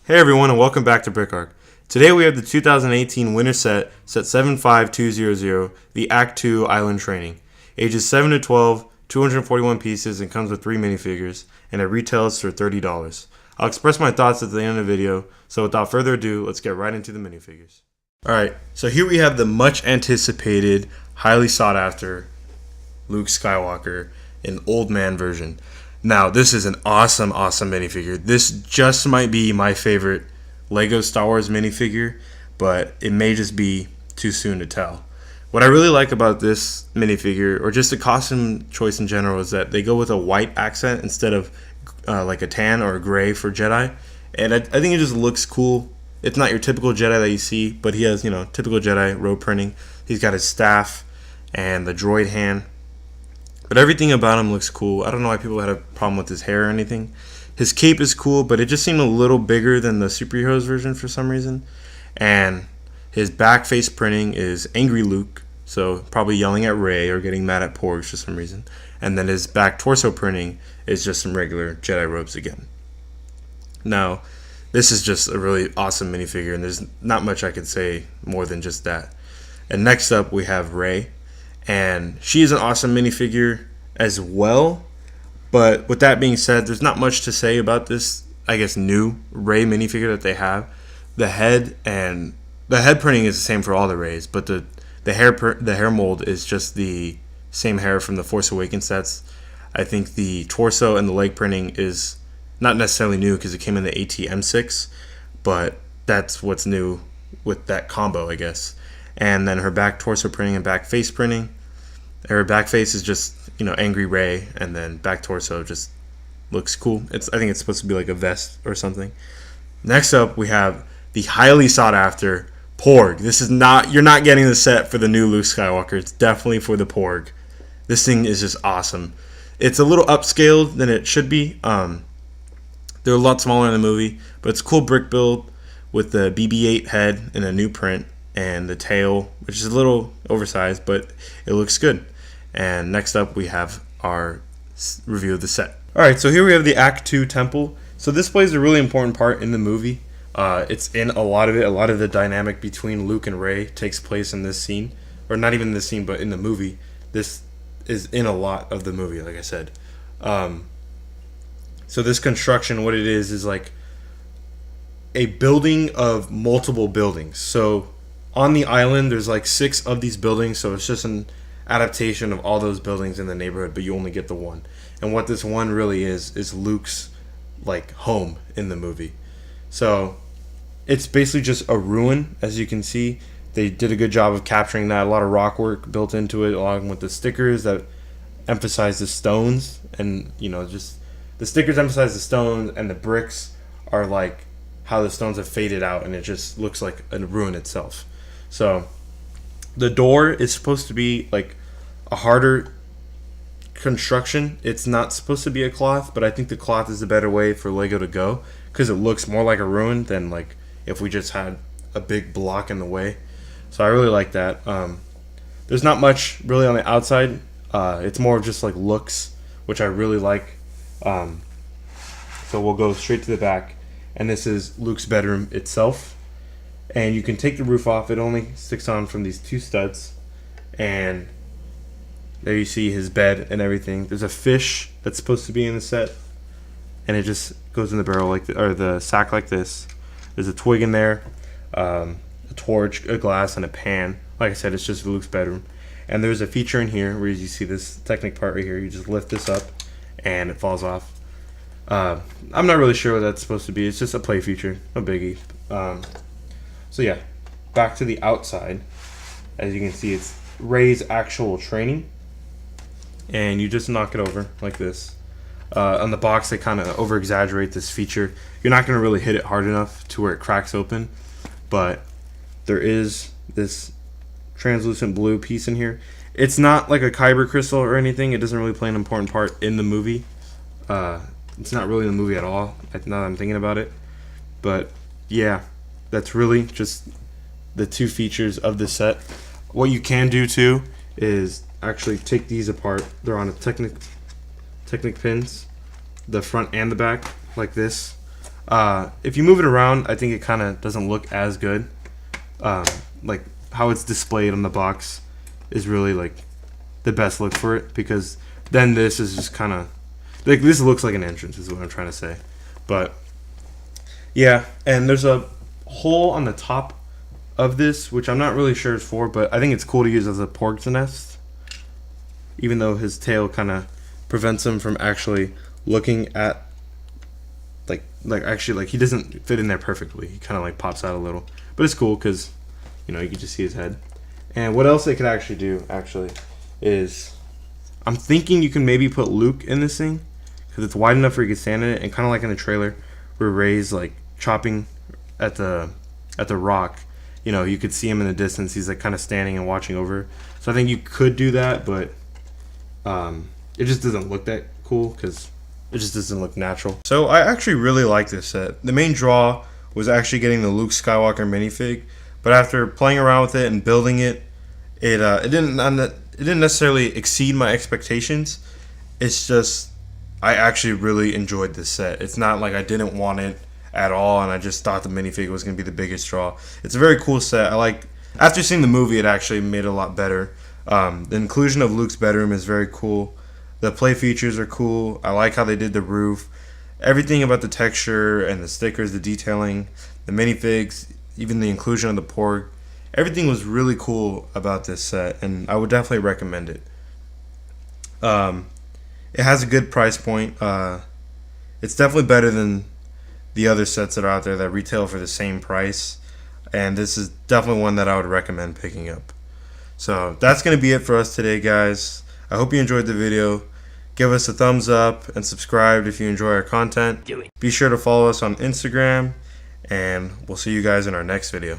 Hey everyone, and welcome back to BrickArc. Today we have the 2018 winter set 75200, the Ahch-To Island Training. Ages 7 to 12, 241 pieces, and comes with 3 minifigures, and it retails for $30. I'll express my thoughts at the end of the video, so without further ado, let's get right into the minifigures. Alright, so here we have the much anticipated, highly sought after Luke Skywalker in old man version. Now, this is an awesome minifigure. This just might be my favorite Lego Star Wars minifigure, but it may just be too soon to tell. What I really like about this minifigure, or just the costume choice in general, is that they go with a white accent instead of like a tan or a gray for Jedi. And I think it just looks cool. It's not your typical Jedi that you see, but he has, typical Jedi robe printing. He's got his staff and the droid hand. But everything about him looks cool. I don't know why people had a problem with his hair or anything. His cape is cool, but it just seemed a little bigger than the superheroes version for some reason. And his back face printing is Angry Luke, so probably yelling at Rey or getting mad at Porgs for some reason. And then his back torso printing is just some regular Jedi robes again. Now, this is just a really awesome minifigure, and there's not much I could say more than just that. And next up, we have Rey. And she is an awesome minifigure as well. But with that being said, there's not much to say about this, I guess, new Rey minifigure that they have. The head printing is the same for all the Reys, but the hair mold is just the same hair from the Force Awakens sets. I think the torso and the leg printing is not necessarily new because it came in the AT-M6, but that's what's new with that combo, I guess. And then her back torso printing and back face printing. Her back face is just, angry Rey, and then back torso just looks cool. I think it's supposed to be like a vest or something. Next up, we have the highly sought after Porg. You're not getting the set for the new Luke Skywalker. It's definitely for the Porg. This thing is just awesome. It's a little upscaled than it should be. They're a lot smaller in the movie, but it's a cool brick build with the BB-8 head in a new print. And the tail, which is a little oversized, but it looks good. And next up, we have our review of the set. Alright, so here we have the Ahch-To temple. So this plays a really important part in the movie. It's in a lot of it. A lot of the dynamic between Luke and Rey takes place in this scene. Or not even this scene, but in the movie. This is in a lot of the movie, like I said. So this construction, what it is like a building of multiple buildings. So on the island, there's like 6 of these buildings, so it's just an adaptation of all those buildings in the neighborhood, but you only get the one. And what this one really is Luke's like home in the movie. So it's basically just a ruin, as you can see. They did a good job of capturing that. A lot of rock work built into it, along with the stickers that emphasize the stones, and just the stickers emphasize the stones, and the bricks are like how the stones have faded out, and it just looks like a ruin itself. So the door is supposed to be like a harder construction. It's not supposed to be a cloth, but I think the cloth is the better way for Lego to go because it looks more like a ruin than like if we just had a big block in the way. So I really like that. There's not much really on the outside. It's more of just like looks, which I really like. So we'll go straight to the back, and this is Luke's bedroom itself. And you can take the roof off. It only sticks on from these 2 studs. And there you see his bed and everything. There's a fish that's supposed to be in the set, and it just goes in the barrel or the sack like this. There's a twig in there, a torch, a glass, and a pan. Like I said, it's just Luke's bedroom. And there's a feature in here where you see this Technic part right here. You just lift this up, and it falls off. I'm not really sure what that's supposed to be. It's just a play feature, no biggie. So yeah, back to the outside. As you can see, it's Rey's actual training, and you just knock it over like this. On the box, they kind of over-exaggerate this feature. You're not going to really hit it hard enough to where it cracks open, but there is this translucent blue piece in here. It's not like a kyber crystal or anything. It doesn't really play an important part in the movie. It's not really in the movie at all, now that I'm thinking about it. But yeah, that's really just the 2 features of the set. What you can do too is actually take these apart. They're on a Technic pins, the front and the back, like this. If you move it around, I think it kind of doesn't look as good. Like how it's displayed on the box is really like the best look for it, because then this is just kind of like, this looks like an entrance is what I'm trying to say. But yeah, and there's a hole on the top of this, which I'm not really sure it's for, but I think it's cool to use as a pork's nest, even though his tail kind of prevents him from actually looking at like he doesn't fit in there perfectly. He kind of like pops out a little, but it's cool because, you know, you can just see his head. And what else they could actually do is, I'm thinking you can maybe put Luke in this thing because it's wide enough where he can stand in it, and kind of like in the trailer where Ray's like chopping at the rock, you know, you could see him in the distance. He's like kind of standing and watching over. So I think you could do that, but it just doesn't look that cool because it just doesn't look natural. So I actually really like this set. The main draw was actually getting the Luke Skywalker minifig, but after playing around with it and building it, it didn't necessarily exceed my expectations. It's just I actually really enjoyed this set. It's not like I didn't want it at all and I just thought the minifig was going to be the biggest draw. It's a very cool set. I like, after seeing the movie, it actually made it a lot better. The inclusion of Luke's bedroom is very cool. The play features are cool. I like how they did the roof. Everything about the texture and the stickers, the detailing, the minifigs, even the inclusion of the pork, everything was really cool about this set, and I would definitely recommend it. It has a good price point. It's definitely better than the other sets that are out there that retail for the same price, and this is definitely one that I would recommend picking up. So that's going to be it for us today, guys. I hope you enjoyed the video. Give us a thumbs up and subscribe if you enjoy our content. Be sure to follow us on Instagram, and we'll see you guys in our next video.